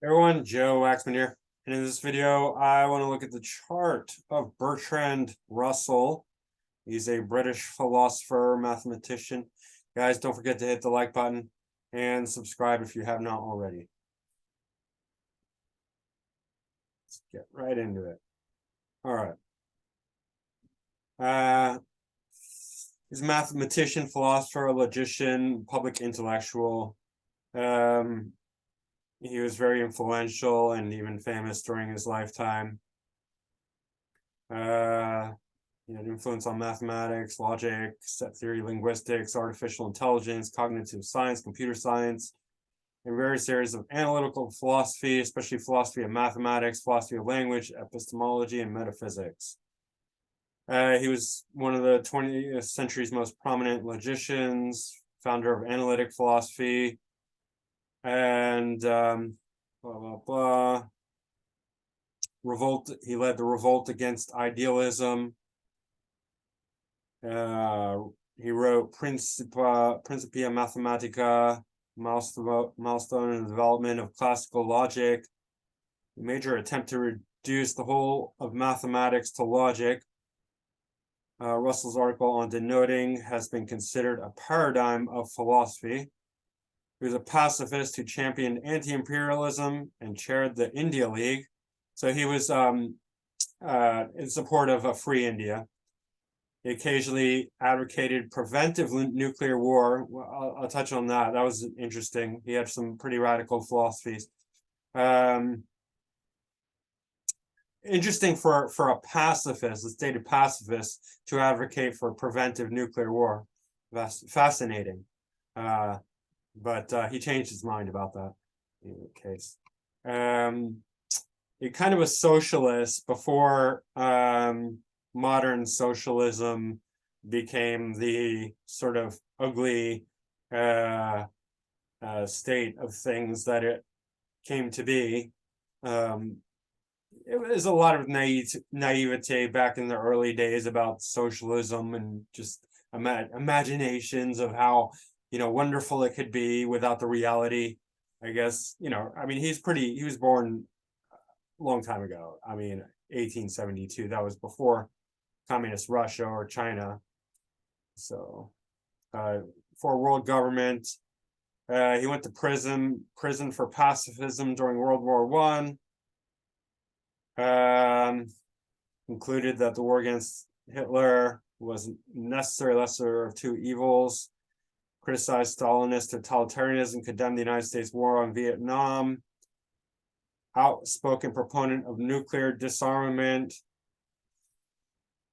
Everyone, Joe Waxman here, and in this video I want to look at the chart of Bertrand Russell. He's a British philosopher, mathematician. Guys, don't forget to hit the like button and subscribe if you have not already. Let's get right into it. All right. He's a mathematician, philosopher, logician, public intellectual. He was very influential and even famous during his lifetime. He had influence on mathematics, logic, set theory, linguistics, artificial intelligence, cognitive science, computer science, and various areas of analytical philosophy, especially philosophy of mathematics, philosophy of language, epistemology, and metaphysics. He was one of the 20th century's most prominent logicians, founder of analytic philosophy, and revolt. He led the revolt against idealism. He wrote Principia Mathematica, milestone in the development of classical logic, a major attempt to reduce the whole of mathematics to logic. Russell's article on denoting has been considered a paradigm of philosophy. He was a pacifist who championed anti-imperialism and chaired the India League. So he was in support of a free India. He occasionally advocated preventive nuclear war. Well, I'll touch on that. That was interesting. He had some pretty radical philosophies. Interesting for a pacifist, a stated pacifist, to advocate for preventive nuclear war. That's fascinating. But he changed his mind about that in any case. He kind of a socialist before modern socialism became the sort of ugly state of things that it came to be. It was a lot of naivete back in the early days about socialism and just imaginations of how wonderful it could be without the reality. I guess I mean he was born a long time ago. I mean 1872. That was before communist Russia or China. So for world government, he went to prison for pacifism during World War I. Concluded that the war against Hitler was necessary lesser of two evils. Criticized Stalinist totalitarianism, condemned the United States war on Vietnam. Outspoken proponent of nuclear disarmament.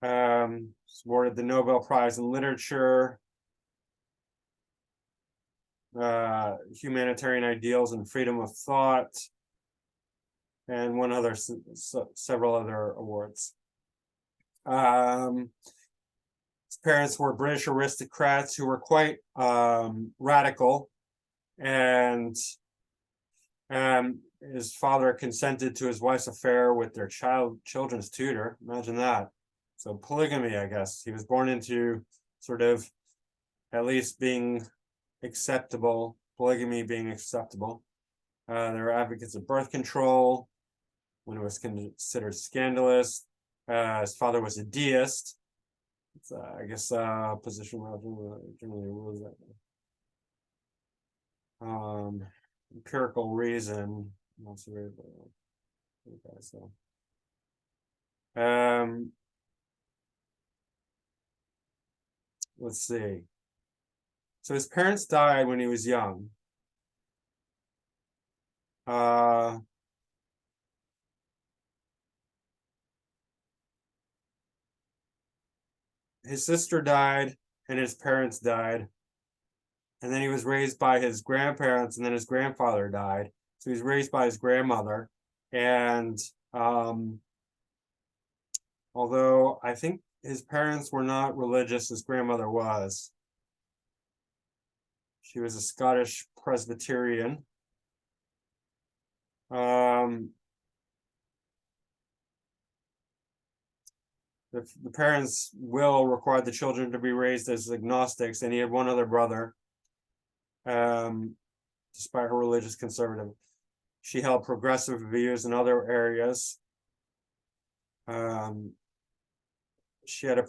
Awarded the Nobel Prize in Literature. Humanitarian ideals and freedom of thought. And several other awards. His parents were British aristocrats who were quite radical, and his father consented to his wife's affair with their children's tutor. Imagine that. So polygamy, I guess. He was born into sort of at least being acceptable, polygamy being acceptable. They were advocates of birth control when it was considered scandalous. His father was a deist. It's, I guess, position generally rules that. Empirical reason. Okay, so. Let's see. So his parents died when he was young. His sister died and his parents died. And then he was raised by his grandparents, and then his grandfather died. So he was raised by his grandmother. And although I think his parents were not religious, his grandmother was. She was a Scottish Presbyterian. The parents' will required the children to be raised as agnostics, and he had one other brother, despite her religious conservative. She held progressive views in other areas. She had a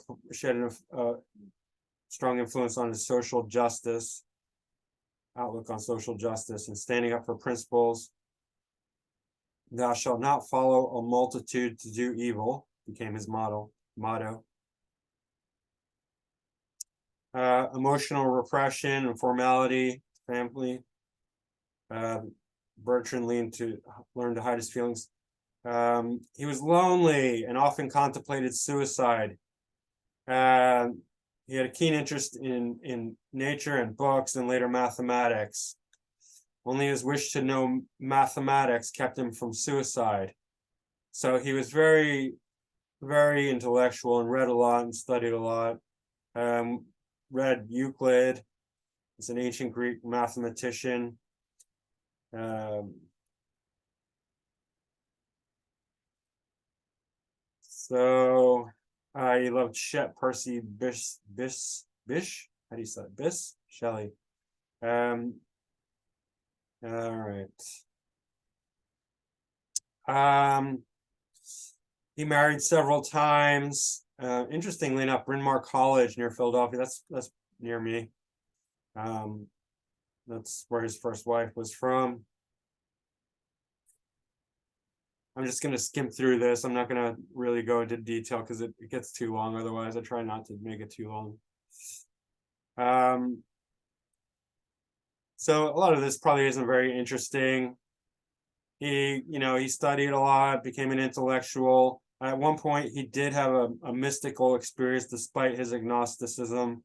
strong influence on his social justice, outlook on social justice, and standing up for principles. Thou shalt not follow a multitude to do evil became his motto. Emotional repression and formality, family. Bertrand learned to hide his feelings. He was lonely and often contemplated suicide. He had a keen interest in nature and books and later mathematics. Only his wish to know mathematics kept him from suicide. So he was very, very intellectual and read a lot and studied a lot. Read Euclid. He's an ancient Greek mathematician. He loved Percy Bysshe. How do you say it? Bysshe? Shelley. All right. He married several times. Interestingly enough, Bryn Mawr College near Philadelphia. That's near me. That's where his first wife was from. I'm just going to skim through this. I'm not going to really go into detail because it gets too long. Otherwise, I try not to make it too long. So a lot of this probably isn't very interesting. He studied a lot, became an intellectual. At one point, he did have a mystical experience despite his agnosticism.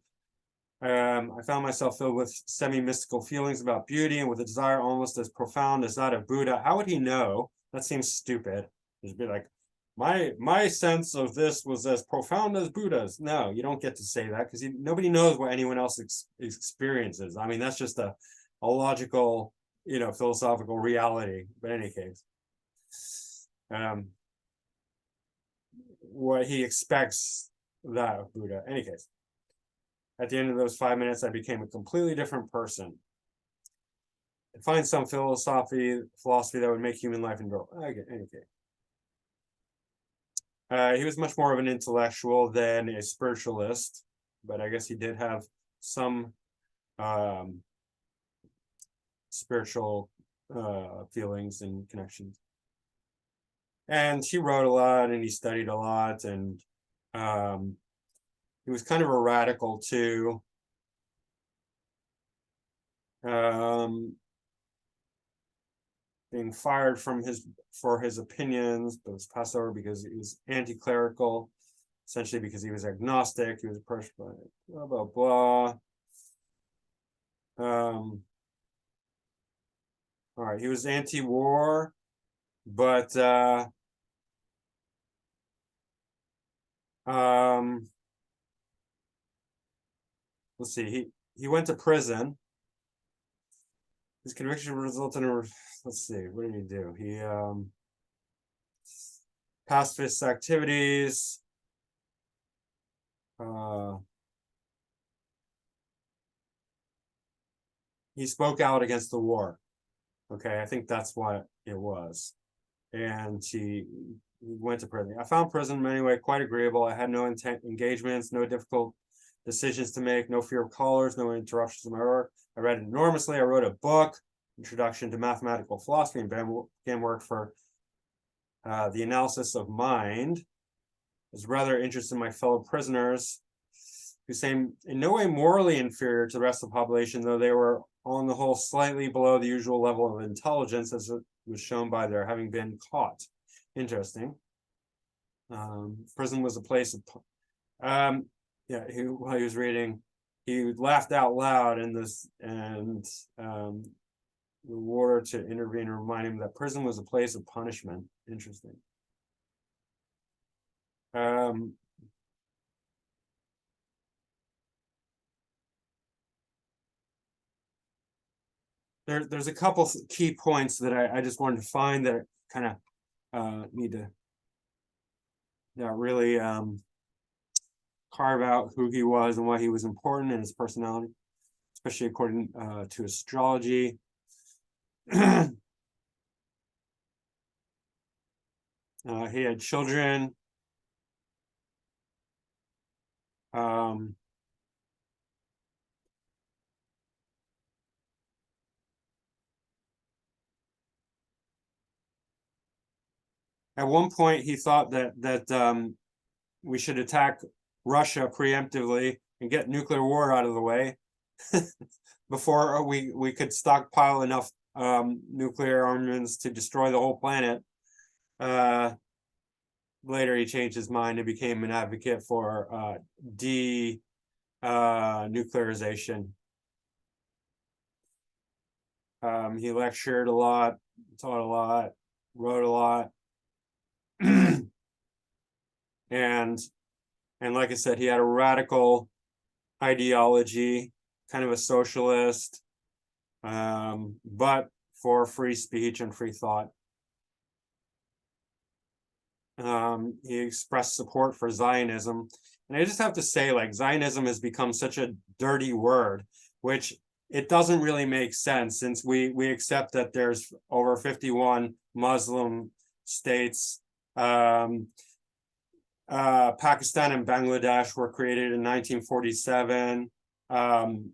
I found myself filled with semi-mystical feelings about beauty and with a desire almost as profound as that of Buddha. How would he know? That seems stupid. It'd be like, my sense of this was as profound as Buddha's. No, you don't get to say that because nobody knows what anyone else experiences. I mean, that's just a logical, philosophical reality. But in any case, what he expects that of Buddha. In any case, at the end of those 5 minutes, I became a completely different person. Find some philosophy that would make human life endure. Okay, in any case. He was much more of an intellectual than a spiritualist, but I guess he did have some spiritual feelings and connections. And he wrote a lot and he studied a lot, and he was kind of a radical too. Being fired for his opinions, but was passed over because he was anti-clerical, essentially because he was agnostic. He was approached by blah blah blah. All right, he was anti-war, but let's see. He went to prison. His conviction resulted in let's see, what did he do? He pacifist activities. He spoke out against the war. Okay, I think that's what it was. And he went to prison. I found prison in many ways quite agreeable. I had no engagements, no difficult decisions to make, no fear of callers, no interruptions in my work. I read enormously. I wrote a book, Introduction to Mathematical Philosophy, and began work for the analysis of mind. I was rather interested in my fellow prisoners, who seemed in no way morally inferior to the rest of the population, though they were on the whole slightly below the usual level of intelligence, as it was shown by their having been caught. Interesting. Prison was a place of while he was reading, he laughed out loud in this, and the warder to intervene and remind him that prison was a place of punishment. Interesting. There's a couple key points that I just wanted to find that kind of need to really carve out who he was and why he was important in his personality, especially according to astrology. He had children. At one point, he thought that we should attack Russia preemptively and get nuclear war out of the way before we could stockpile enough nuclear armaments to destroy the whole planet. Later, he changed his mind and became an advocate for denuclearization. He lectured a lot, taught a lot, wrote a lot. and like I said, he had a radical ideology, kind of a socialist, but for free speech and free thought. He expressed support for Zionism. And I just have to say, like, Zionism has become such a dirty word, which it doesn't really make sense, since we accept that there's over 51 Muslim states. Pakistan and Bangladesh were created in 1947. I'm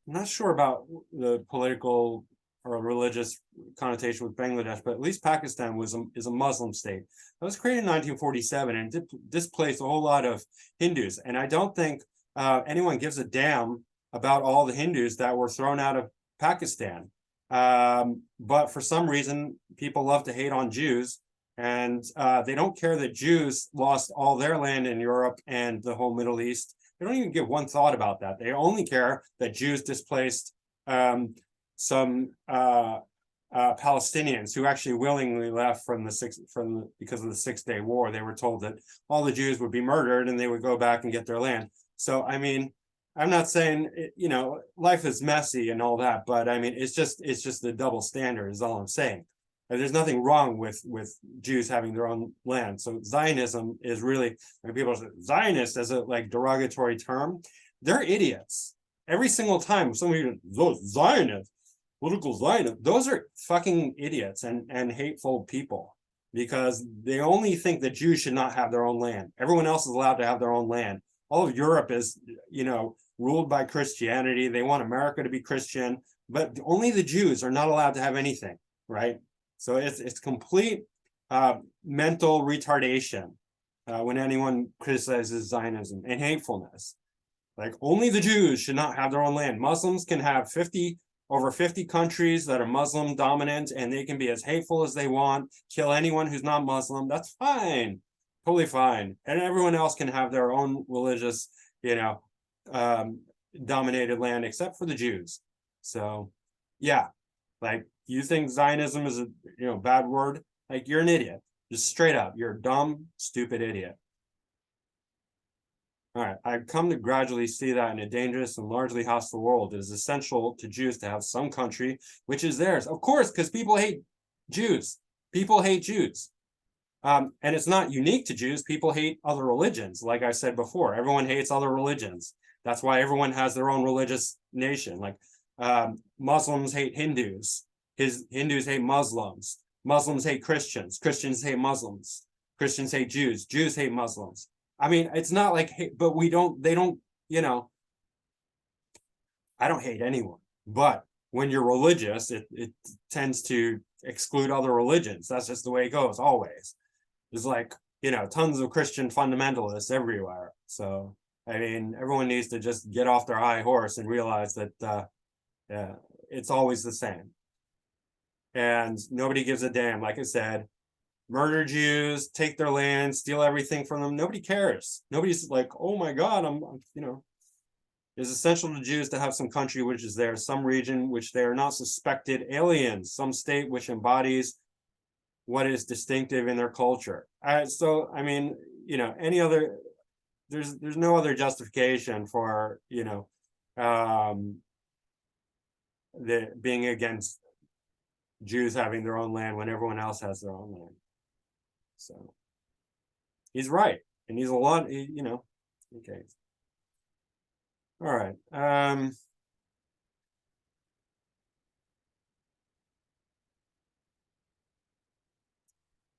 not sure about the political or religious connotation with Bangladesh, but at least Pakistan is a Muslim state. It was created in 1947 and displaced a whole lot of Hindus. And I don't think anyone gives a damn about all the Hindus that were thrown out of Pakistan. But for some reason, people love to hate on Jews. And they don't care that Jews lost all their land in Europe and the whole Middle East. They don't even give one thought about that. They only care that Jews displaced some Palestinians who actually willingly left because of the 6-Day War. They were told that all the Jews would be murdered and they would go back and get their land. So, I mean, I'm not saying, you know, life is messy and all that, but I mean, it's just the double standard is all I'm saying. There's nothing wrong with Jews having their own land. So Zionism is really, when people say Zionist as a like derogatory term, they're idiots. Every single time somebody goes Zionist, political Zionist, those are fucking idiots and hateful people, because they only think that Jews should not have their own land. Everyone else is allowed to have their own land. All of Europe is, you know, ruled by Christianity. They want America to be Christian, but only the Jews are not allowed to have anything, right? So it's complete mental retardation when anyone criticizes Zionism and hatefulness. Like, only the Jews should not have their own land. Muslims can have over 50 countries that are Muslim dominant, and they can be as hateful as they want, kill anyone who's not Muslim. That's fine, totally fine. And everyone else can have their own religious, you know, dominated land, except for the Jews. So, yeah, like, you think Zionism is a bad word? Like, you're an idiot. Just straight up, you're a dumb, stupid idiot. All right, I've come to gradually see that in a dangerous and largely hostile world, it is essential to Jews to have some country which is theirs. Of course, because people hate Jews. People hate Jews. And it's not unique to Jews. People hate other religions. Like I said before, everyone hates other religions. That's why everyone has their own religious nation. Like Muslims hate Hindus. Hindus hate Muslims. Muslims hate Christians. Christians hate Muslims. Christians hate Jews. Jews hate Muslims. I mean, it's not like, but they don't, you know, I don't hate anyone. But when you're religious, it tends to exclude other religions. That's just the way it goes, always. There's like, you know, tons of Christian fundamentalists everywhere. So, I mean, everyone needs to just get off their high horse and realize that it's always the same. And nobody gives a damn. Like I said, murder Jews, take their land, steal everything from them. Nobody cares. Nobody's like, oh my God, I'm you know. It is essential to Jews to have some country which is theirs, some region which they are not suspected aliens, some state which embodies what is distinctive in their culture. So, I mean, you know, any other, there's no other justification for, you know, the being against Jews having their own land when everyone else has their own land. So he's right, and he's a lot, you know. Okay. All right.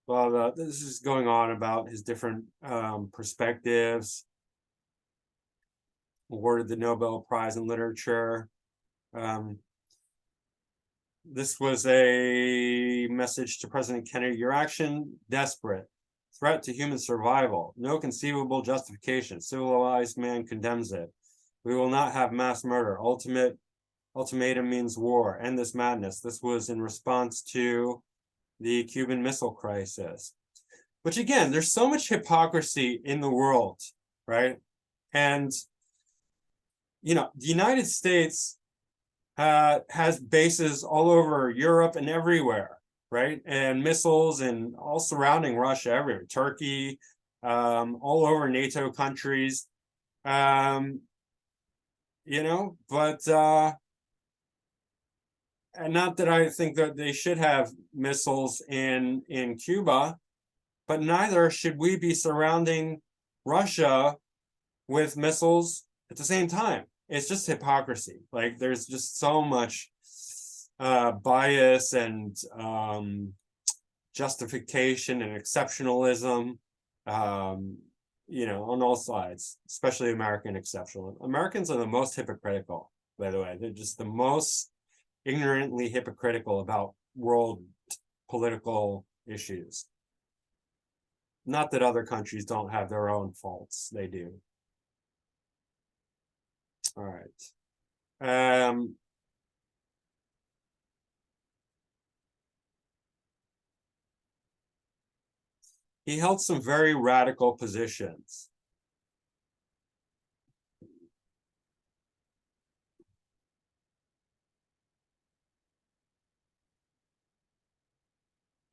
well, this is going on about his different perspectives. Awarded the Nobel Prize in Literature. This was a message to President Kennedy. Your action, desperate. Threat to human survival. No conceivable justification. Civilized man condemns it. We will not have mass murder. Ultimatum means war. End this madness. This was in response to the Cuban Missile Crisis. Which again, there's so much hypocrisy in the world, right? And, you know, the United States has bases all over Europe and everywhere, right? And missiles and all surrounding Russia everywhere, Turkey, all over NATO countries, you know, but and not that I think that they should have missiles in Cuba, but neither should we be surrounding Russia with missiles at the same time. It's just hypocrisy. Like there's just so much bias and justification and exceptionalism, you know, on all sides, especially American exceptionalism. Americans are the most hypocritical, by the way. They're just the most ignorantly hypocritical about world political issues. Not that other countries don't have their own faults, they do. All right. He held some very radical positions.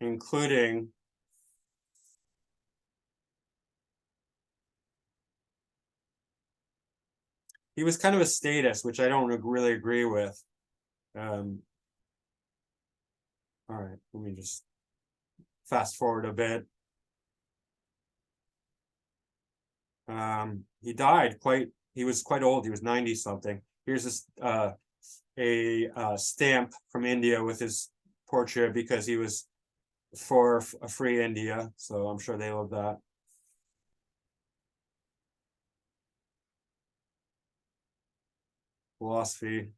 Including he was kind of a statist, which I don't really agree with. All right, let me just fast forward a bit. He died he was quite old. He was 90 something. Here's this a stamp from India with his portrait because he was for a free India. So I'm sure they love that. Philosophy.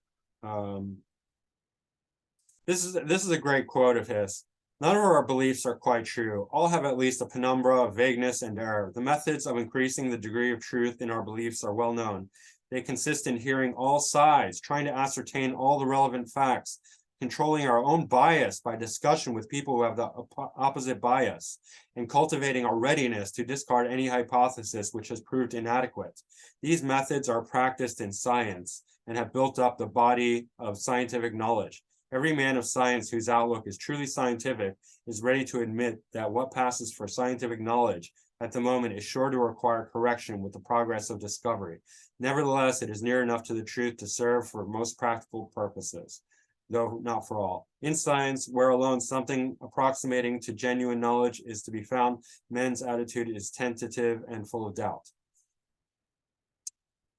This is a great quote of his. None of our beliefs are quite true. All have at least a penumbra of vagueness and error. The methods of increasing the degree of truth in our beliefs are well known. They consist in hearing all sides, trying to ascertain all the relevant facts, controlling our own bias by discussion with people who have the opposite bias, and cultivating our readiness to discard any hypothesis which has proved inadequate. These methods are practiced in science and have built up the body of scientific knowledge. Every man of science whose outlook is truly scientific is ready to admit that what passes for scientific knowledge at the moment is sure to require correction with the progress of discovery. Nevertheless, it is near enough to the truth to serve for most practical purposes, though not for all. In science, where alone something approximating to genuine knowledge is to be found, men's attitude is tentative and full of doubt.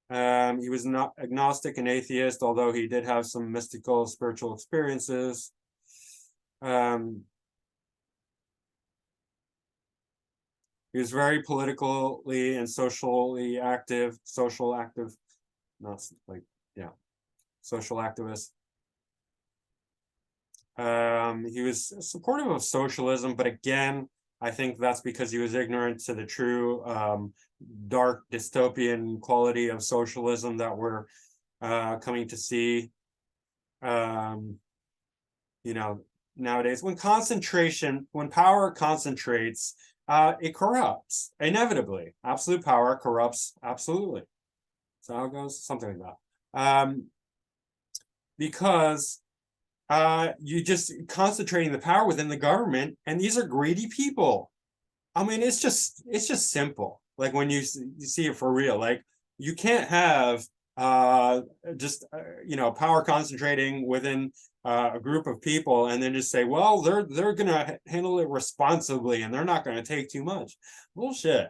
He was not agnostic and atheist, although he did have some mystical spiritual experiences. He was very politically and socially active, not like, yeah, social activist. He was supportive of socialism, but again, I think that's because he was ignorant to the true dark dystopian quality of socialism that we're coming to see. You know, nowadays, when power concentrates, it corrupts inevitably. Absolute power corrupts absolutely. So how it goes, something like that. Because you just concentrating the power within the government, and these are greedy people. I mean, it's just simple. Like when you see it for real, like you can't have you know, power concentrating within a group of people and then just say, well, they're gonna handle it responsibly and they're not gonna take too much. Bullshit.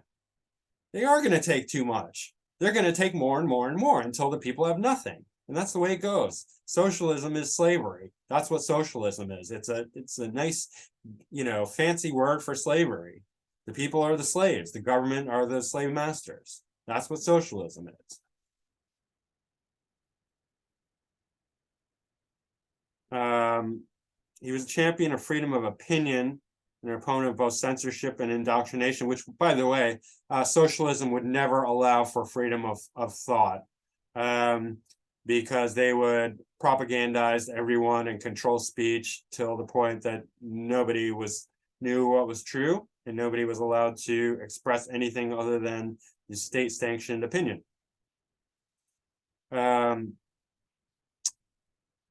They are gonna take too much. They're gonna take more and more and more until the people have nothing. And that's the way it goes. Socialism is slavery. That's what socialism is. It's a nice, fancy word for slavery. The people are the slaves. The government are the slave masters. That's what socialism is. He was a champion of freedom of opinion, an opponent of both censorship and indoctrination, which, by the way, socialism would never allow for freedom of thought, because they would propagandize everyone and control speech till the point that nobody knew what was true, and nobody was allowed to express anything other than the state-sanctioned opinion.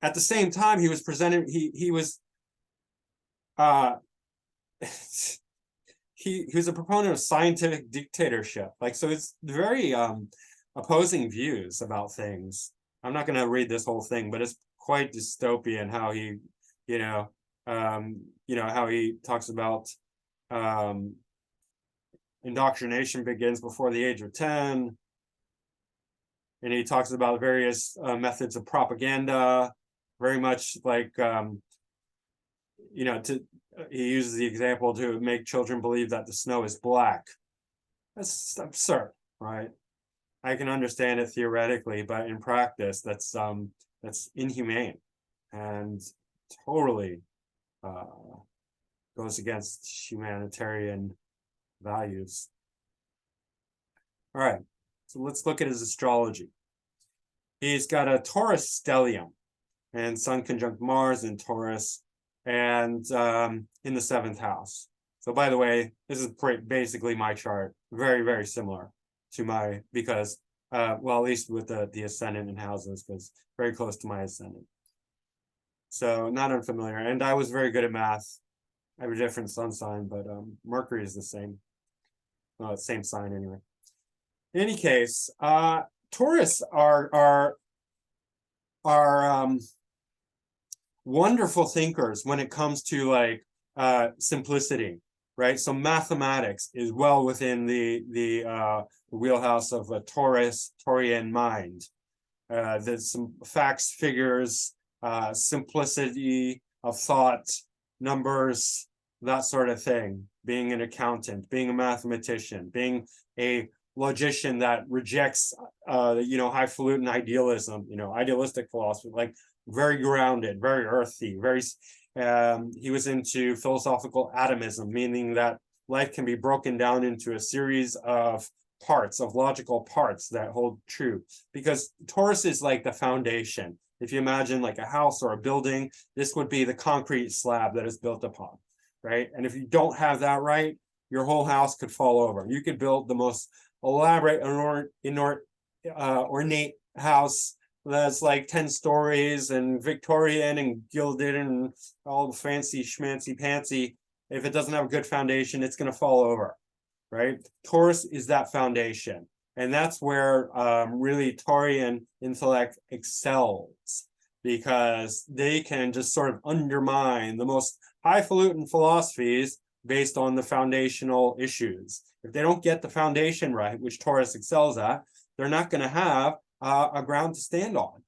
At the same time, he was presented. He was he was a proponent of scientific dictatorship. So it's very opposing views about things. I'm not going to read this whole thing, but it's quite dystopian how he, how he talks about indoctrination begins before the age of 10. And he talks about various methods of propaganda, very much like, he uses the example to make children believe that the snow is black. That's absurd, right? I can understand it theoretically, but in practice, that's inhumane and totally goes against humanitarian values. All right, so let's look at his astrology. He's got a Taurus stellium and Sun conjunct Mars in Taurus and in the 7th house. So by the way, this is basically my chart, very, very similar to because, at least with the ascendant and houses, because very close to my ascendant. So not unfamiliar. And I was very good at math. I have a different sun sign, but Mercury is the same. Same sign anyway. In any case, Taurus are wonderful thinkers when it comes to simplicity, right? So mathematics is well within the wheelhouse of a Taurian mind. There's some facts, figures, simplicity of thought, numbers, that sort of thing. Being an accountant, being a mathematician, being a logician that rejects highfalutin idealism, idealistic philosophy, very grounded, very earthy, very he was into philosophical atomism, meaning that life can be broken down into a series of parts, of logical parts that hold true, because Taurus is like the foundation. If you imagine like a house or a building, this would be the concrete slab that is built upon, right? And if you don't have that right, your whole house could fall over. You could build the most elaborate and ornate house that's like 10 stories and Victorian and gilded and all fancy schmancy pantsy. If it doesn't have a good foundation, it's going to fall over, right? Taurus is that foundation. And that's where really Taurian intellect excels, because they can just sort of undermine the most highfalutin philosophies based on the foundational issues. If they don't get the foundation right, which Taurus excels at, they're not going to have a ground to stand on,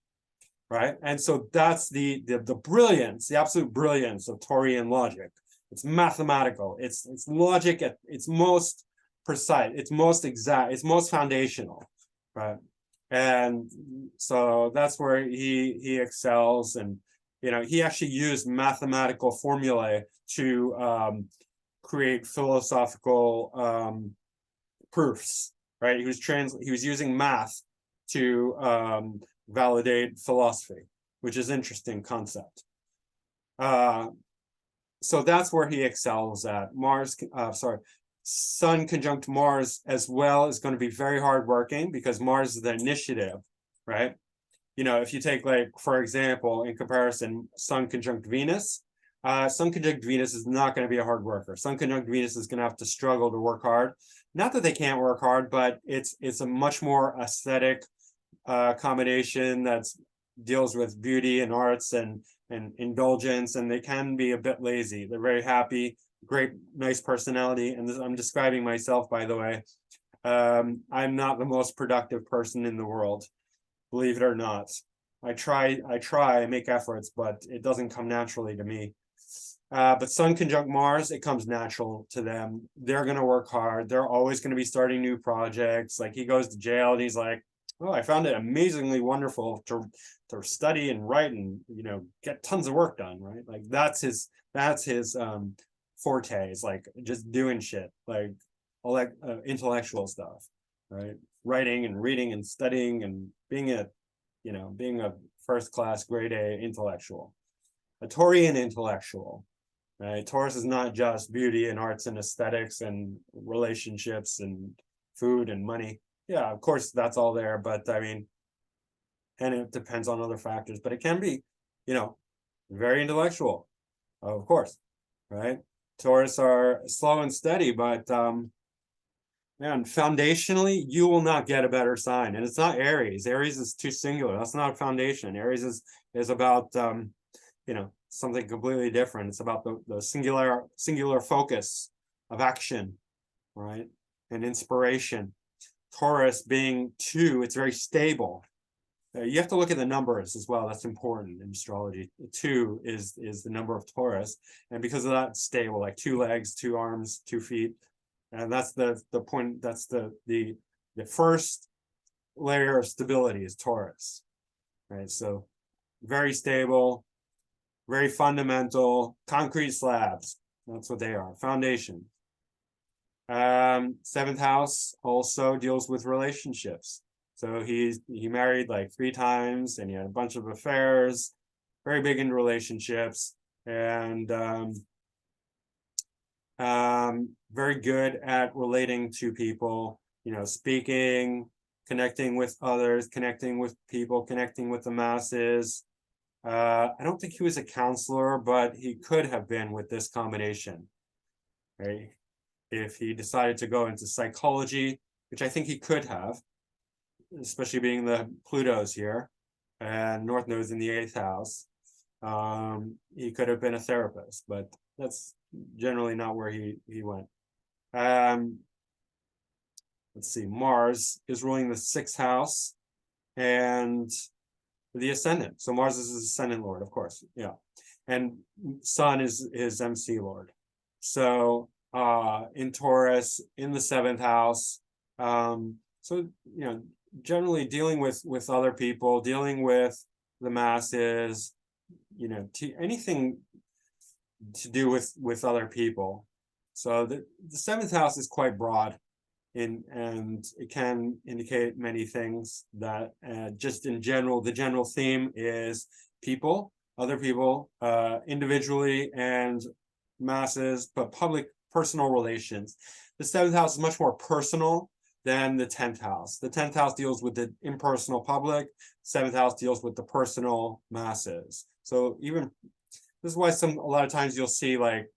right? And so that's the brilliance, the absolute brilliance of Taurian logic. It's mathematical. It's logic at its most precise, its most exact, its most foundational, right? And so that's where he excels. And he actually used mathematical formulae to create philosophical proofs, right? He was using math to validate philosophy, which is an interesting concept. So that's where he excels at. Sun conjunct Mars as well is going to be very hardworking, because Mars is the initiative, right? If you take, for example, in comparison, Sun conjunct Venus, Sun conjunct Venus is not going to be a hard worker. Sun conjunct Venus is going to have to struggle to work hard. Not that they can't work hard, but it's a much more aesthetic combination that deals with beauty and arts and indulgence, and they can be a bit lazy. They're very happy, great, nice personality. And I'm describing myself, by the way. I'm not the most productive person in the world, believe it or not. I try, make efforts, but it doesn't come naturally to me. But Sun conjunct Mars, it comes natural to them. They're going to work hard. They're always going to be starting new projects. Like he goes to jail and he's like, oh, I found it amazingly wonderful to study and write and, you know, get tons of work done, right? Like that's his forte, is like just doing shit, like all that intellectual stuff, right? Writing and reading and studying and being a first class grade A intellectual, a Taurian intellectual, right? Taurus is not just beauty and arts and aesthetics and relationships and food and money. Yeah, of course that's all there, but I mean, and it depends on other factors, but it can be, you know, very intellectual, of course, right? Taurus are slow and steady, but man, foundationally, you will not get a better sign. And it's not Aries. Aries is too singular. That's not a foundation. Aries is about you know, something completely different. It's about the singular focus of action, right? And inspiration. Taurus being 2, it's very stable. You have to look at the numbers as well. That's important in astrology. 2 is the number of Taurus, and because of that, it's stable, like 2 legs, 2 arms, 2 feet, and that's the point. That's the first layer of stability is Taurus, right? So very stable, very fundamental, concrete slabs. That's what they are, foundation. 7th house also deals with relationships. So he married like 3 times and he had a bunch of affairs, very big in relationships, and very good at relating to people, you know, speaking, connecting with others, connecting with people, connecting with the masses. I don't think he was a counselor, but he could have been with this combination, right? If he decided to go into psychology, which I think he could have, especially being the Pluto's here and North Node's in the 8th house. He could have been a therapist, but that's generally not where he went. Let's see, Mars is ruling the 6th house and the ascendant. So Mars is his ascendant lord, of course, yeah. And Sun is his MC lord. So in Taurus, in the 7th house. So, you know, generally dealing with other people, dealing with the masses, you know, anything to do with other people. So the 7th house is quite broad and it can indicate many things. That just in general, the general theme is people, other people, individually and masses, but public personal relations. The 7th house is much more personal than the 10th house. The 10th house deals with the impersonal public. 7th house deals with the personal masses. So even this is why a lot of times you'll see like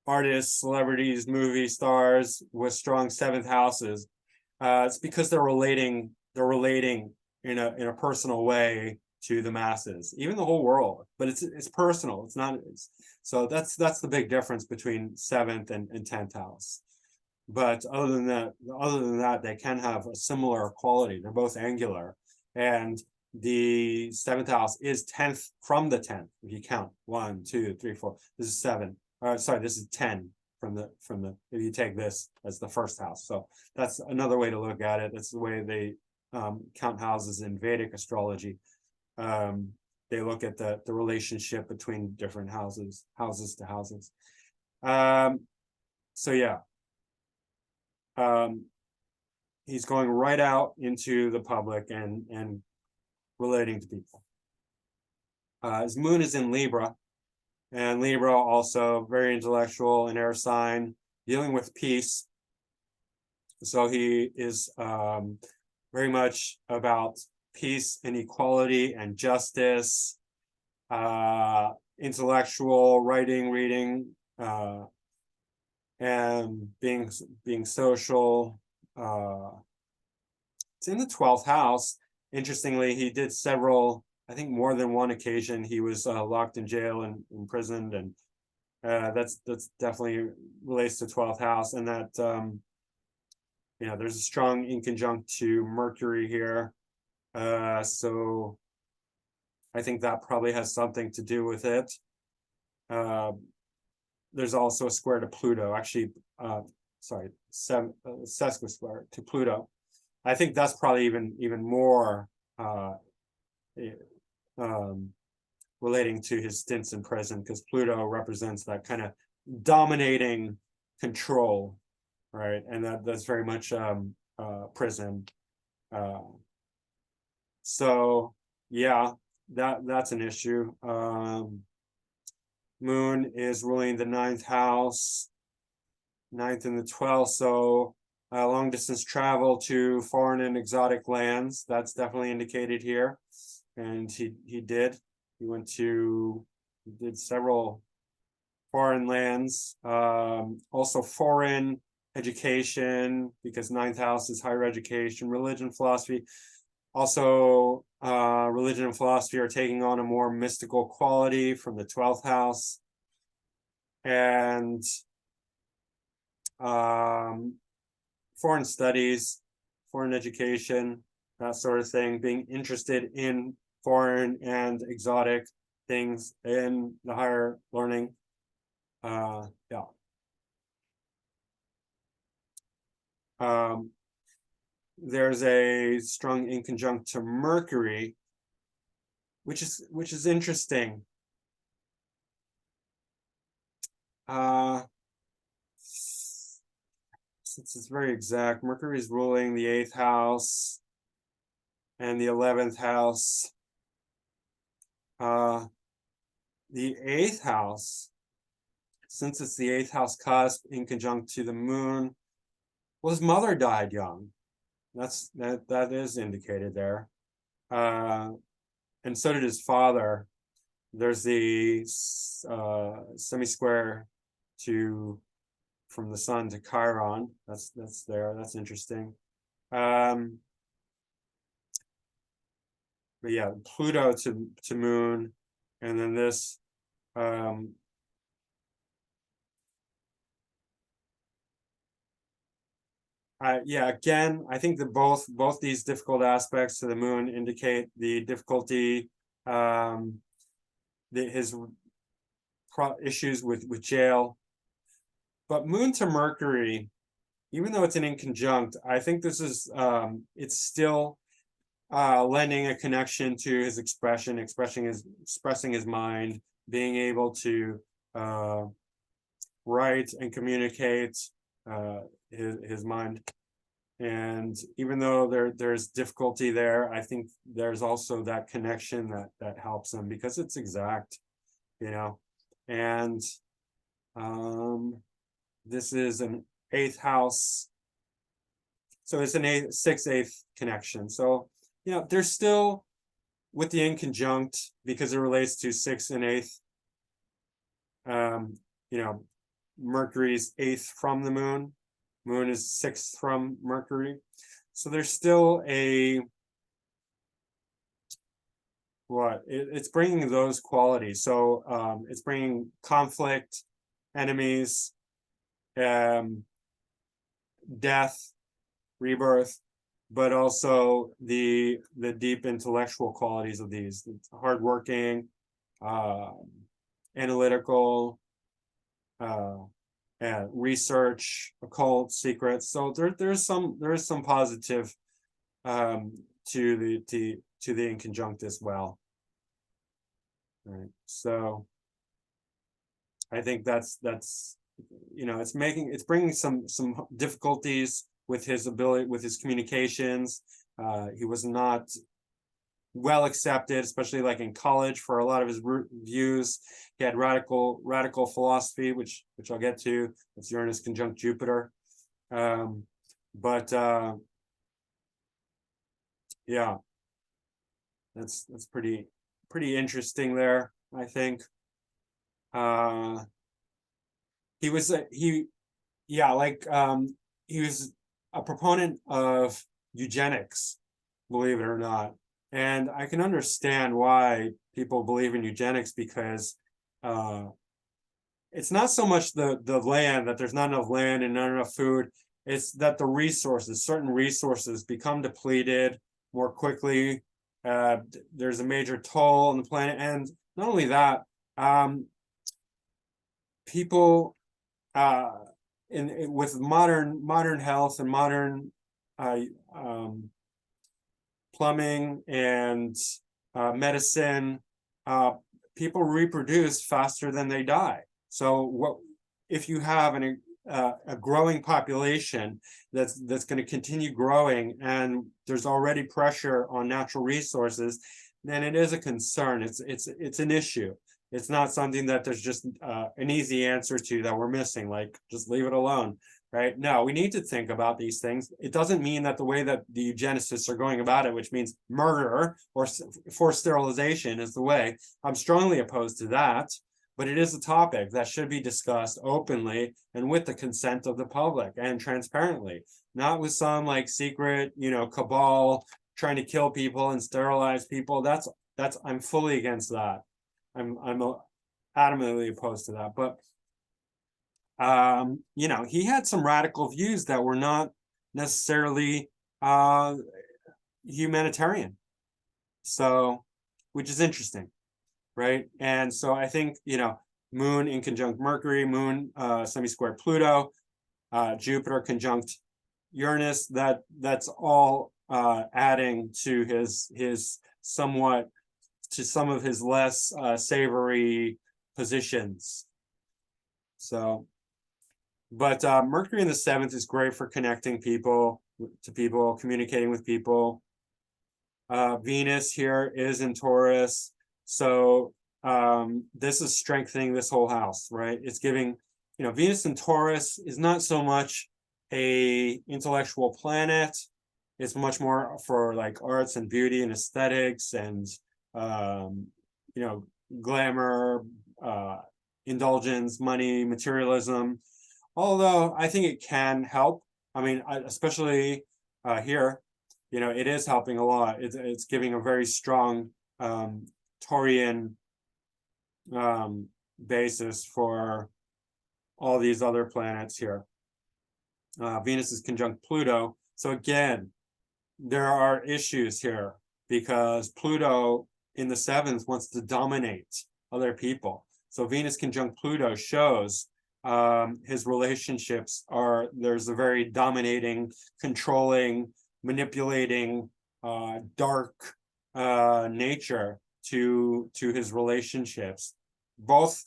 artists, celebrities, movie stars with strong 7th houses. It's because they're relating in a personal way to the masses, even the whole world, but it's personal. It's not. So that's the big difference between 7th and 10th house. But other than that, they can have a similar quality. They're both angular, and the 7th house is 10th from the 10th. If you count 1, 2, 3, 4, this is 7. Sorry, this is 10 from the if you take this as the first house. So that's another way to look at it. That's the way they count houses in Vedic astrology. They look at the relationship between different houses to houses. So yeah, he's going right out into the public and relating to people. His moon is in Libra, and Libra also very intellectual, an air sign, dealing with peace. So he is very much about peace and equality and justice, intellectual, writing, reading, and being social. It's in the 12th house. Interestingly, he did several, I think more than one occasion, he was locked in jail and imprisoned, and that's definitely relates to 12th house, and that there's a strong inconjunct to Mercury here. So I think that probably has something to do with it. There's also a square to Pluto, actually, sesquisquare to Pluto. I think that's probably even more relating to his stints in prison, because Pluto represents that kind of dominating control, right? And that's very much prison. So yeah, that's an issue. Moon is ruling the 9th house, 9th and the 12th. So long distance travel to foreign and exotic lands, that's definitely indicated here. And he did. He did several foreign lands, also foreign education, because 9th house is higher education, religion, philosophy. Also, religion and philosophy are taking on a more mystical quality from the 12th house. And foreign studies, foreign education, that sort of thing, being interested in foreign and exotic things in the higher learning. Yeah. There's a strong inconjunct to Mercury, which is interesting. Since it's very exact, Mercury is ruling the 8th house and the 11th house. The 8th house, since it's the 8th house cusp inconjunct to the moon, well, his mother died young. That is indicated there. And so did his father. There's the semi-square from the sun to Chiron. That's there. That's interesting. But yeah, Pluto to moon, and then this. Yeah, again, I think that both these difficult aspects to the moon indicate the difficulty, his issues with jail. But moon to Mercury, even though it's an inconjunct, I think this is it's still lending a connection to his expressing his mind, being able to write and communicate his mind. And even though there's difficulty there, I think there's also that connection that helps him, because it's exact, and this is an 8th house, so it's an 6/8 connection. So there's still, with the inconjunct, because it relates to 6th and 8th, Mercury's 8th from the moon is 6th from Mercury, so there's still it's bringing those qualities. So it's bringing conflict, enemies, death, rebirth, but also the deep intellectual qualities of these: hardworking, analytical, research, occult, secrets. So there is some positive to the inconjunct as well. All right. So I think that's it's bringing some difficulties with his ability, with his communications. He was not well accepted, especially like in college, for a lot of his views. He had radical philosophy, which I'll get to. It's Uranus conjunct Jupiter. But yeah, that's pretty interesting there, I think. He was he was a proponent of eugenics, believe it or not. And I can understand why people believe in eugenics, because it's not so much the land, that there's not enough land and not enough food. It's that the resources, certain resources, become depleted more quickly. There's a major toll on the planet, and not only that, people with modern health and modern plumbing and medicine, people reproduce faster than they die. So what if you have a growing population that's going to continue growing, and there's already pressure on natural resources, then it is a concern. It's an issue. It's not something that there's just an easy answer to that we're missing, like just leave it alone, right? No, we need to think about these things. It doesn't mean that the way that the eugenicists are going about it, which means murder or forced sterilization, is the way. I'm strongly opposed to that, but it is a topic that should be discussed openly and with the consent of the public and transparently, not with some like secret, cabal trying to kill people and sterilize people. That's I'm fully against that. I'm adamantly opposed to that. But he had some radical views that were not necessarily humanitarian. So, which is interesting, right? And so I think, Moon in conjunct Mercury, Moon semi-square Pluto, Jupiter conjunct Uranus, that's all adding to his somewhat, to some of his less savory positions. So, but Mercury in the 7th is great for connecting people to people, communicating with people. Venus here is in Taurus, so this is strengthening this whole house, right? It's giving, Venus in Taurus is not so much a intellectual planet. It's much more for like arts and beauty and aesthetics and glamour, indulgence, money, materialism. Although I think it can help. I mean, especially here, it is helping a lot. It's giving a very strong Taurian basis for all these other planets here. Venus is conjunct Pluto. So again, there are issues here because Pluto in the 7th wants to dominate other people. So Venus conjunct Pluto shows his relationships there's a very dominating, controlling, manipulating, dark nature to his relationships, both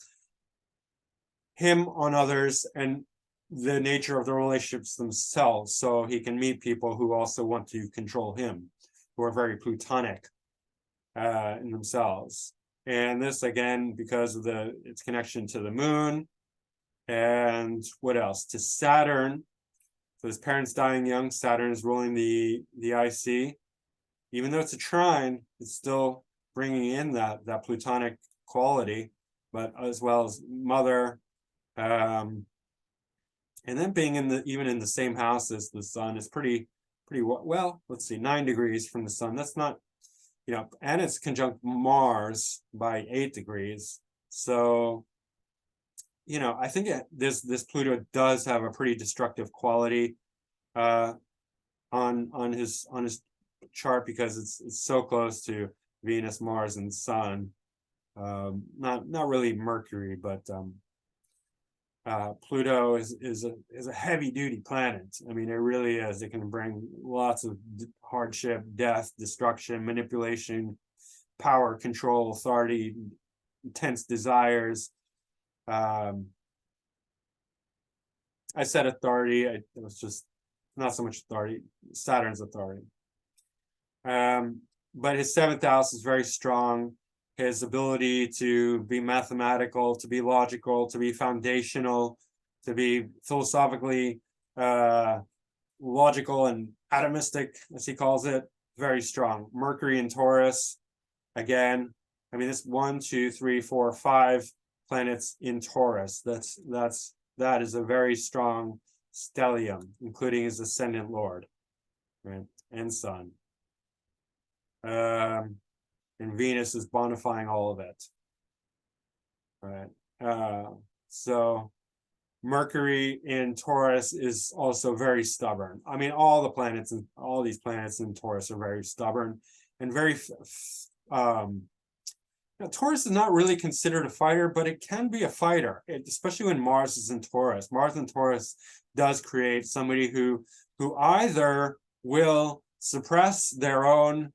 him on others and the nature of the relationships themselves. So he can meet people who also want to control him, who are very plutonic in themselves. And this, again, because of its connection to the moon. And what else? To Saturn. So his parents dying young. Saturn is ruling the IC. Even though it's a trine, it's still bringing in that plutonic quality, but as well as mother. And then being even in the same house as the sun is pretty well. Let's see, 9 degrees from the sun. That's not, and it's conjunct Mars by 8 degrees. So, I think this Pluto does have a pretty destructive quality on his chart because it's so close to Venus, Mars, and Sun. Not really Mercury, but Pluto is a heavy duty planet. I mean, it really is. It can bring lots of hardship, death, destruction, manipulation, power, control, authority, intense desires. I said authority. It was just not so much authority. Saturn's authority. But his 7th house is very strong. His ability to be mathematical, to be logical, to be foundational, to be philosophically logical and atomistic, as he calls it, very strong. Mercury in Taurus, again, I mean, this 1, 2, 3, 4, 5 planets in Taurus. That is a very strong stellium, including his ascendant lord, right, and sun. And Venus is bonifying all of it, right? So Mercury in Taurus is also very stubborn. I mean, all the planets and all these planets in Taurus are very stubborn and very Taurus is not really considered a fighter, but it can be a fighter, especially when Mars is in Taurus. Mars in Taurus does create somebody who either will suppress their own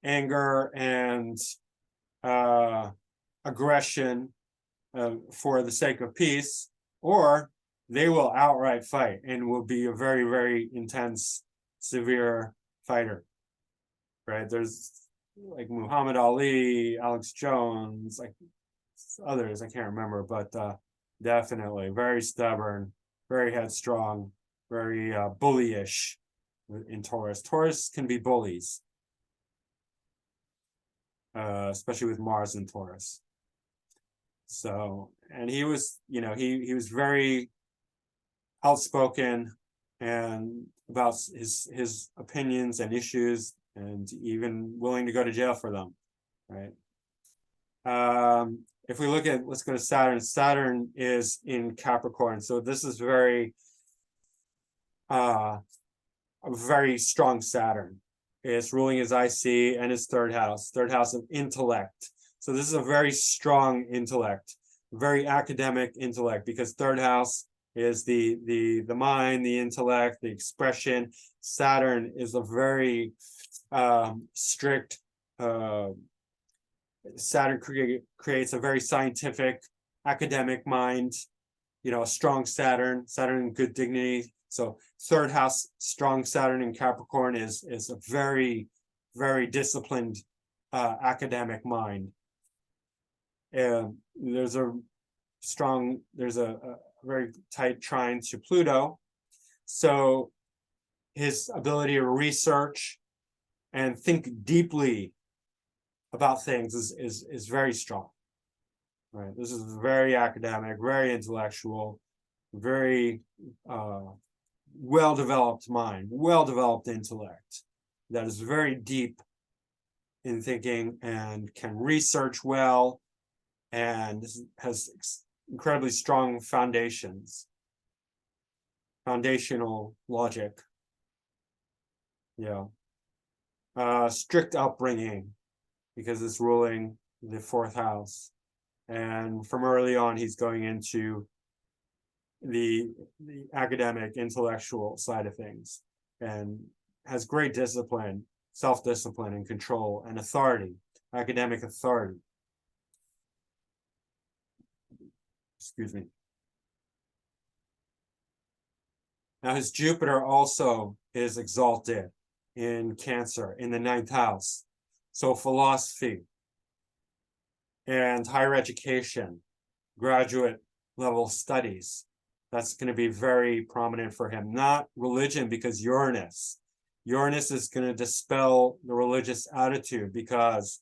anger and aggression for the sake of peace, or they will outright fight and will be a very, very intense, severe fighter. Right? There's like Muhammad Ali, Alex Jones, like others, I can't remember, but definitely very stubborn, very headstrong, very bullyish in Taurus. Taurus can be bullies, especially with Mars in Taurus. So, and he was, he was very outspoken and about his opinions and issues, and even willing to go to jail for them, right? If we look at, let's go to Saturn. Saturn is in Capricorn, so this is a very strong Saturn. It's ruling his IC and his third house of intellect. So this is a very strong intellect, very academic intellect, because third house is the mind, the intellect, the expression. Saturn is a very strict. Saturn creates a very scientific, academic mind. A strong Saturn in good dignity. So third house, strong Saturn in Capricorn is a very, very disciplined academic mind. And there's a very tight trine to Pluto. So his ability to research and think deeply about things is very strong. Right. This is very academic, very intellectual, very well-developed mind, well-developed intellect that is very deep in thinking and can research well and has incredibly strong foundational logic. Yeah. Strict upbringing, because it's ruling the fourth house. And from early on, he's going into the academic, intellectual side of things, and has great discipline, self-discipline, and control, and authority, academic authority. Excuse me. Now his Jupiter also is exalted in Cancer in the 9th house. So philosophy and higher education, graduate level studies, that's going to be very prominent for him. Not religion, because Uranus is going to dispel the religious attitude, because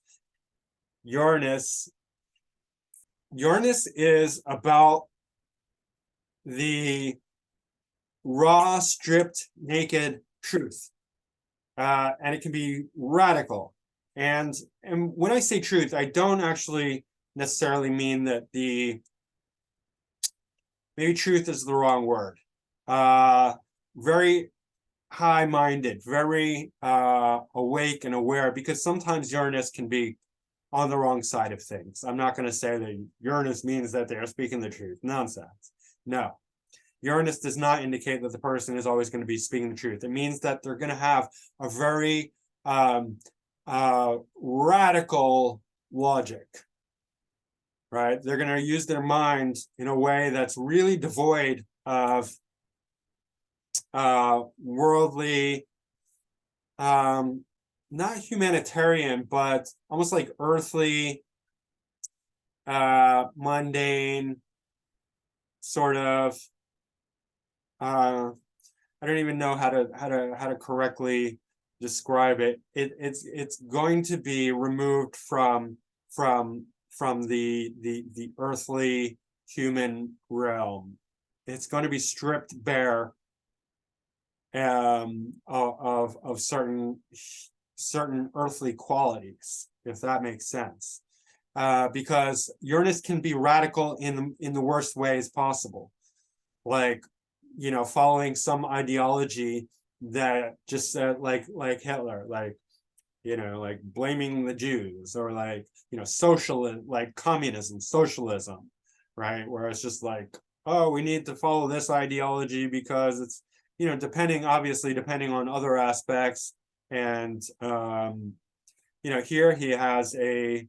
Uranus is about the raw, stripped, naked truth. And it can be radical. And when I say truth, I don't actually necessarily mean that maybe truth is the wrong word. Very high-minded, very awake and aware, because sometimes Uranus can be on the wrong side of things. I'm not going to say that Uranus means that they're speaking the truth. Nonsense. No. Uranus does not indicate that the person is always going to be speaking the truth. It means that they're going to have a very radical logic, right? They're going to use their mind in a way that's really devoid of worldly, not humanitarian, but almost like earthly, mundane, sort of. I don't even know how to correctly describe it. It's going to be removed from the earthly human realm. It's going to be stripped bare of certain earthly qualities, if that makes sense. because Uranus can be radical in the worst ways possible, like, you know, following some ideology that just said, like Hitler, like, you know, like blaming the Jews, or like, you know, socialism, like communism, socialism, right? Where it's just like, oh, we need to follow this ideology because it's, you know, obviously depending on other aspects. And you know, here he has a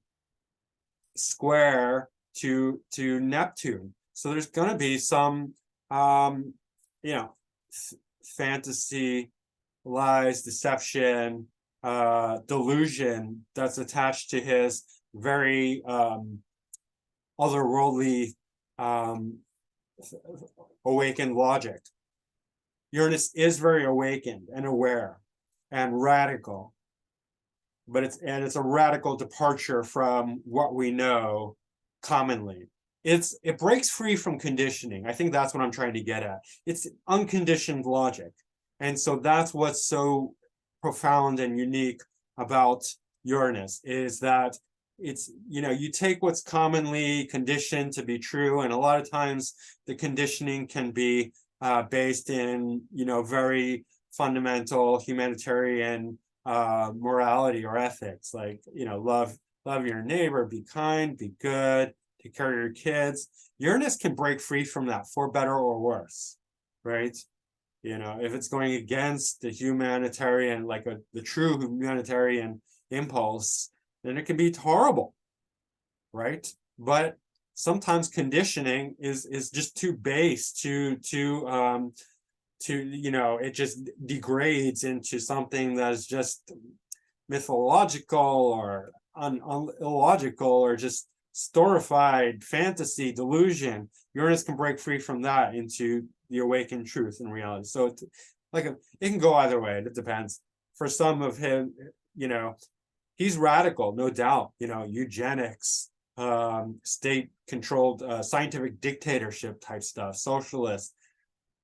square to Neptune, so there's going to be some you know, fantasy, lies, deception, delusion that's attached to his very otherworldly awakened logic. Uranus is very awakened and aware and radical, but it's a radical departure from what we know commonly. It breaks free from conditioning. I think that's what I'm trying to get at. It's unconditioned logic. And so that's what's so profound and unique about Uranus, is that it's, you know, you take what's commonly conditioned to be true, and a lot of times the conditioning can be based in, you know, very fundamental humanitarian morality or ethics, like, you know, love your neighbor, be kind, be good, take care of your kids. Uranus can break free from that for better or worse, right? You know, if it's going against the humanitarian, like the true humanitarian impulse, then it can be horrible, right? But sometimes conditioning is just too base, to you know, it just degrades into something that's just mythological or illogical, or just storified fantasy, delusion. Uranus can break free from that into the awakened truth and reality. So it can go either way. It depends. For some of him, you know, he's radical, no doubt. You know, eugenics, state-controlled scientific dictatorship type stuff, socialist,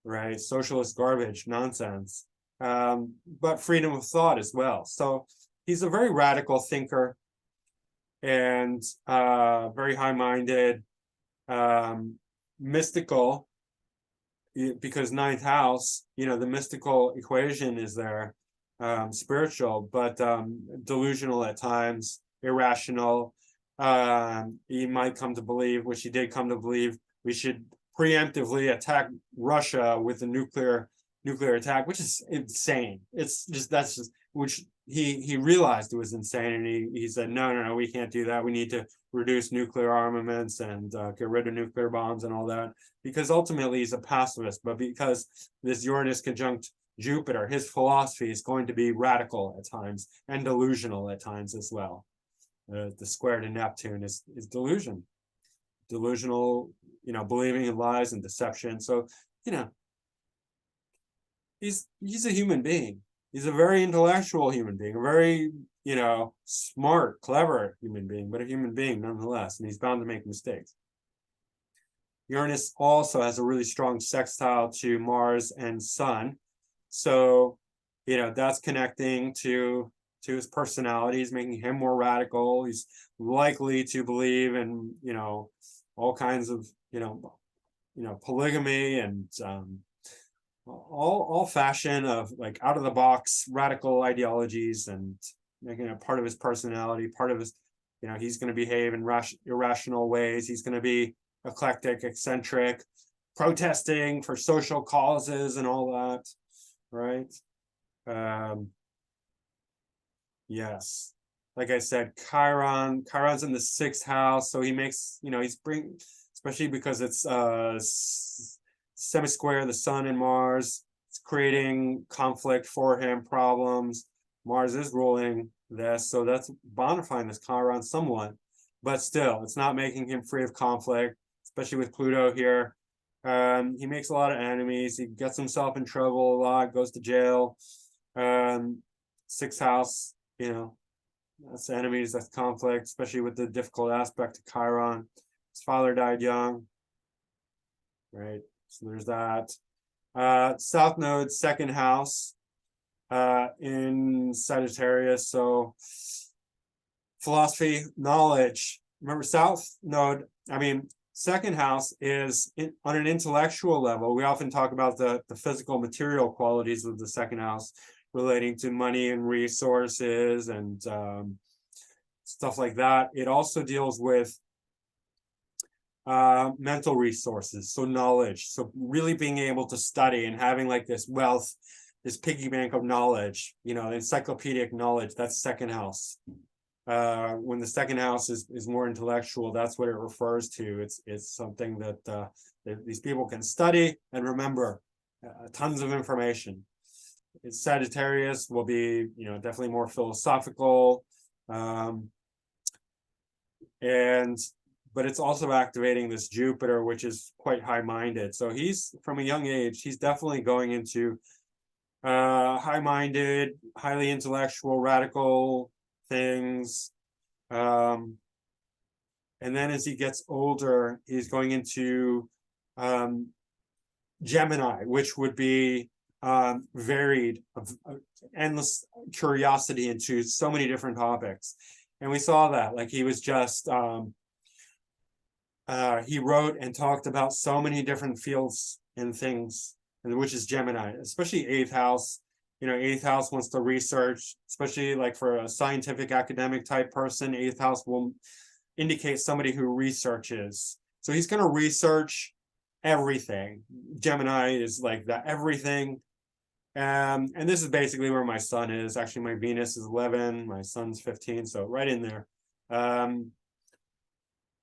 right? Socialist garbage, nonsense. But freedom of thought as well. So he's a very radical thinker, and very high-minded, mystical, because ninth house, you know, the mystical equation is there, spiritual, but delusional at times, irrational. He might come to believe, which he did come to believe, we should preemptively attack Russia with a nuclear attack, which is insane. It's just, that's just, which he realized it was insane, and he said, no, we can't do that. We need to reduce nuclear armaments and get rid of nuclear bombs and all that, because ultimately he's a pacifist. But because this Uranus conjunct Jupiter, his philosophy is going to be radical at times and delusional at times as well. The square to Neptune is delusional, you know, believing in lies and deception. So, you know, he's a human being. He's a very intellectual human being, a very, you know, smart, clever human being, but a human being nonetheless, and he's bound to make mistakes. Uranus also has a really strong sextile to Mars and Sun. So, you know, that's connecting to his personality. He's making him more radical. He's likely to believe in, you know, all kinds of, you know, polygamy and all fashion of like out of the box radical ideologies, and making it part of his personality, part of his, you know, he's going to behave in irrational ways. He's going to be eclectic, eccentric, protesting for social causes and all that, right? Yes, like I said, Chiron's in the 6th house, so he makes, you know, especially because it's semi-square the Sun and Mars, it's creating conflict for him, problems. Mars is ruling this, so that's bonifying this Chiron somewhat, but still, it's not making him free of conflict, especially with Pluto here. He makes a lot of enemies. He gets himself in trouble a lot, goes to jail. 6th house, you know, that's enemies, that's conflict, especially with the difficult aspect to Chiron. His father died young, right? So there's that. South Node, 2nd house, in Sagittarius. So philosophy, knowledge, remember South Node, second house is on an intellectual level. We often talk about the physical material qualities of the second house relating to money and resources and stuff like that. It also deals with mental resources, so knowledge, so really being able to study and having like this wealth, this piggy bank of knowledge, encyclopedic knowledge. That's second house. When the second house is more intellectual, that's what it refers to. It's something that these people can study and remember tons of information. Sagittarius will be, definitely more philosophical, but it's also activating this Jupiter, which is quite high-minded. So he's, from a young age, he's definitely going into high-minded, highly intellectual, radical things. And then as he gets older, he's going into Gemini, which would be varied, endless curiosity into so many different topics. And we saw that, like he was just he wrote and talked about so many different fields and things, and which is Gemini, especially eighth house. Eighth house wants to research, especially like for a scientific academic type person. Eighth house will indicate somebody who researches. So he's going to research everything. Gemini is like that, everything. And this is basically where my sun is. Actually, my Venus is 11, my sun's 15, so right in there.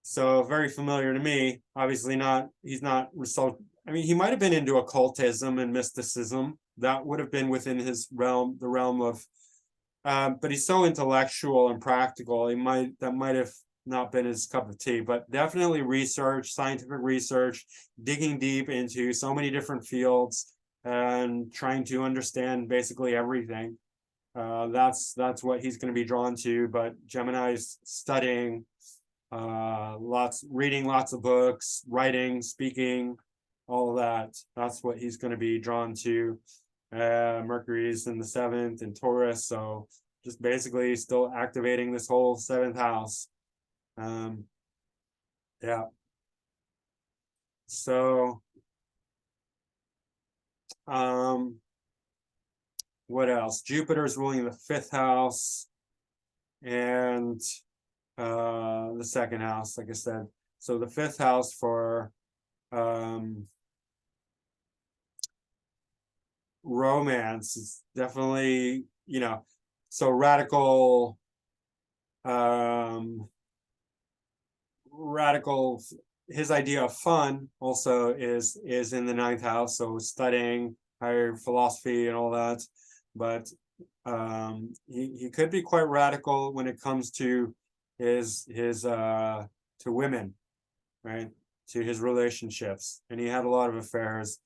So very familiar to me. Obviously not, he's not, he might have been into occultism and mysticism. That would have been within his realm, the realm of, but he's so intellectual and practical, that might have not been his cup of tea, but definitely research, scientific research, digging deep into so many different fields and trying to understand basically everything. That's what he's going to be drawn to. But Gemini's studying, reading lots of books, writing, speaking, all of that. That's what he's going to be drawn to. Mercury's in the 7th in Taurus, so just basically still activating this whole 7th house. Yeah. So what else? Jupiter's ruling the 5th house and the 2nd house, like I said. So the 5th house for romance is definitely, so radical, his idea of fun also is in the 9th house, so studying higher philosophy and all that. But he could be quite radical when it comes to his to women, right? To his relationships, and he had a lot of affairs,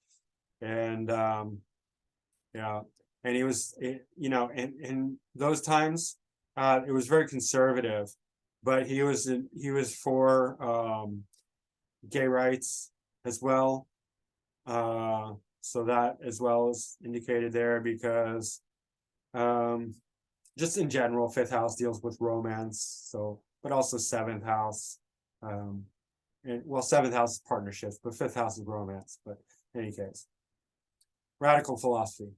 and yeah, and he was, in those times, it was very conservative, but he was for gay rights as well. So that as well is indicated there, because just in general, 5th house deals with romance, so, but also 7th house. And, well, 7th house is partnerships, but 5th house is romance. But in any case, radical philosophy.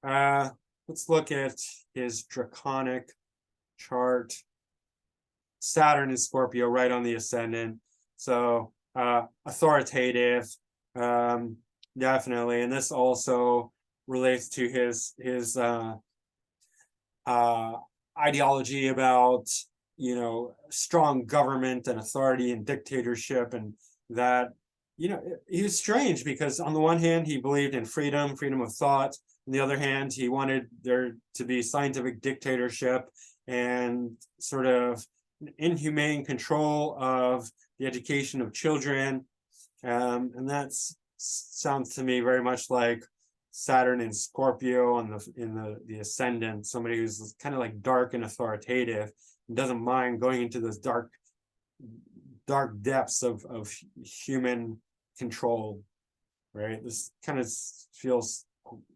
Let's look at his draconic chart. Saturn is Scorpio, right on the ascendant. So authoritative, definitely. And this also relates to his ideology about, strong government and authority and dictatorship, and that, he was strange because on the one hand, he believed in freedom of thought. On the other hand, he wanted there to be scientific dictatorship and sort of inhumane control of the education of children. And that sounds to me very much like Saturn in Scorpio in the ascendant, somebody who's kind of like dark and authoritative and doesn't mind going into those dark depths of human control, right? This kind of feels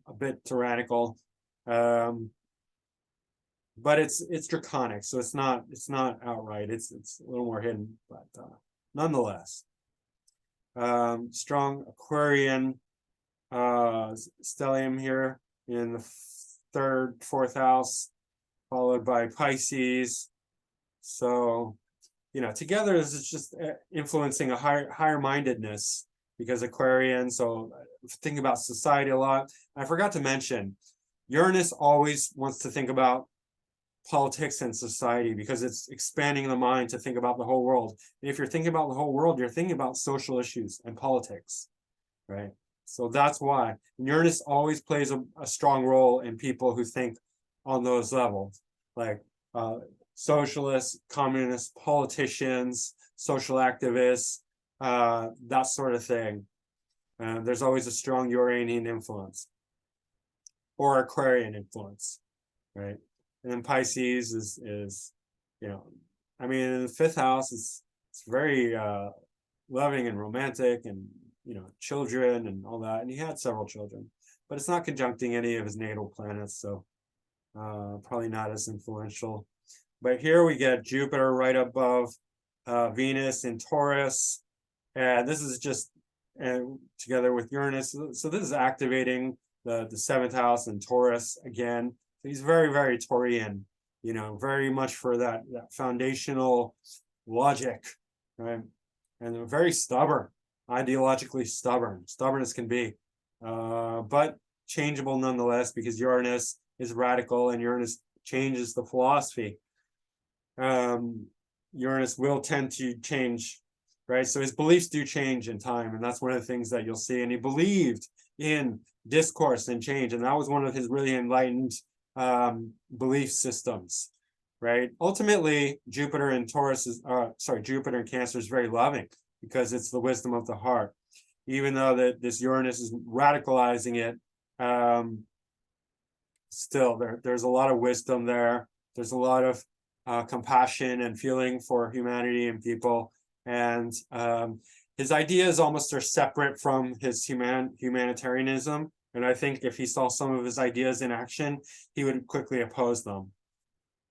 a bit tyrannical. but it's draconic, so it's not outright. It's a little more hidden, but nonetheless, strong Aquarian stellium here in the third, fourth house, followed by Pisces. So, together this is just influencing a higher mindedness, because Aquarian. So think about society a lot. I forgot to mention, Uranus always wants to think about politics and society, because it's expanding the mind to think about the whole world. And if you're thinking about the whole world, you're thinking about social issues and politics, right? So that's why Uranus always plays a strong role in people who think on those levels, like socialists, communists, politicians, social activists, that sort of thing. There's always a strong Uranian influence or Aquarian influence, right? And then Pisces is I mean, in the fifth house, it's very loving and romantic, and children and all that. And he had several children, but it's not conjuncting any of his natal planets, so probably not as influential. But here we get Jupiter right above Venus in Taurus, and this is just together with Uranus. So this is activating the seventh house in Taurus again. So he's very, very Taurian, very much for that foundational logic, right? And very stubborn, ideologically stubborn as can be, but changeable nonetheless, because Uranus is radical and Uranus changes the philosophy. Uranus will tend to change, right? So his beliefs do change in time, and that's one of the things that you'll see. And he believed in discourse and change, and that was one of his really enlightened belief systems, right? Ultimately, Jupiter in Jupiter in Cancer is very loving, because it's the wisdom of the heart. Even though that this Uranus is radicalizing it, still there's a lot of wisdom there. There's a lot of compassion and feeling for humanity and people, and his ideas almost are separate from his humanitarianism. And I think if he saw some of his ideas in action, he would quickly oppose them,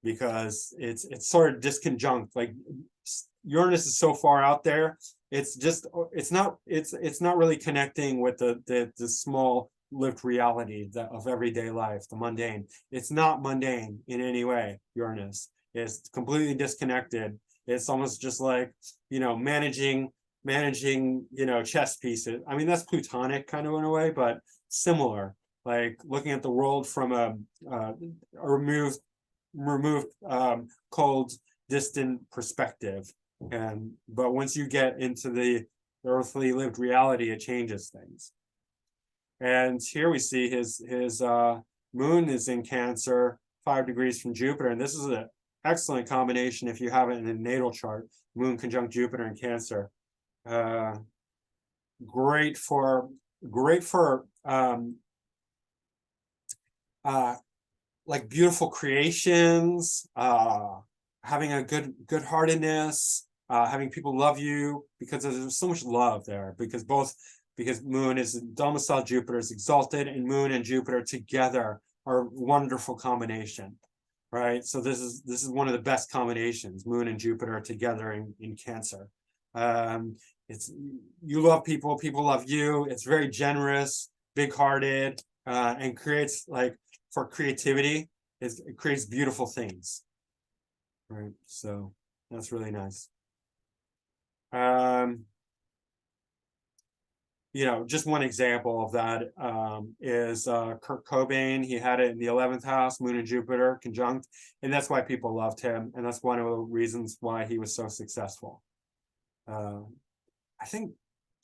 because it's sort of disconjunct. Like, Uranus is so far out there, it's not really connecting with the small lived reality of everyday life, the mundane. It's not mundane in any way. Uranus is completely disconnected. It's almost just like managing chess pieces. I mean, that's Plutonic kind of in a way, but similar, like looking at the world from a removed cold, distant perspective. But once you get into the earthly lived reality, it changes things. And here we see his moon is in Cancer, 5 degrees from Jupiter, and this is an excellent combination if you have it in a natal chart. Moon conjunct Jupiter in Cancer, great for like beautiful creations, having a good heartedness, having people love you, because there's so much love there, because Moon is domicile, Jupiter is exalted, and Moon and Jupiter together are a wonderful combination, right? So this is one of the best combinations, Moon and Jupiter together in Cancer. It's, you love people, people love you. It's very generous, big-hearted, and creates, like, for creativity, it creates beautiful things, right? So that's really nice. Just one example of that is Kurt Cobain. He had it in the 11th house, Moon and Jupiter conjunct, and that's why people loved him, and that's one of the reasons why he was so successful. I think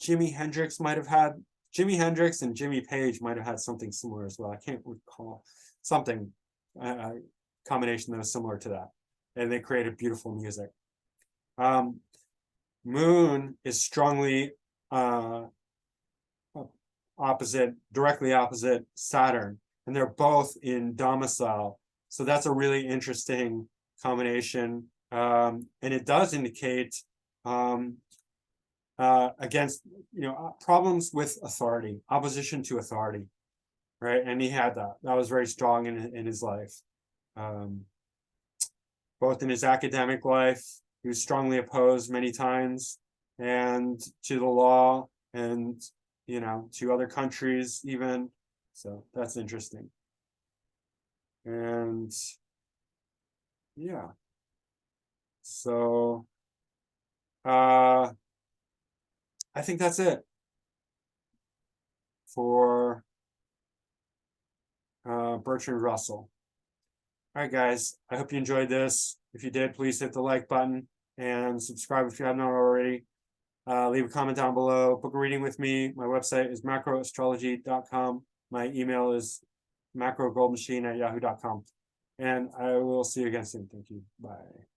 Jimi Hendrix and Jimmy Page might have had something similar as well. I can't recall something, combination that was similar to that, and they created beautiful music. Moon is strongly directly opposite Saturn, and they're both in domicile. So that's a really interesting combination, and it does indicate against problems with authority, opposition to authority, right? And he had that was very strong in his life. both in his academic life. He was strongly opposed many times, and to the law, and to other countries even. So that's interesting. And yeah, so I think that's it for Bertrand Russell. All right, guys, I hope you enjoyed this. If you did, please hit the like button and subscribe if you have not already. Leave a comment down below. Book a reading with me. My website is macroastrology.com. My email is macrogoldmachine@yahoo.com. And I will see you again soon. Thank you. Bye.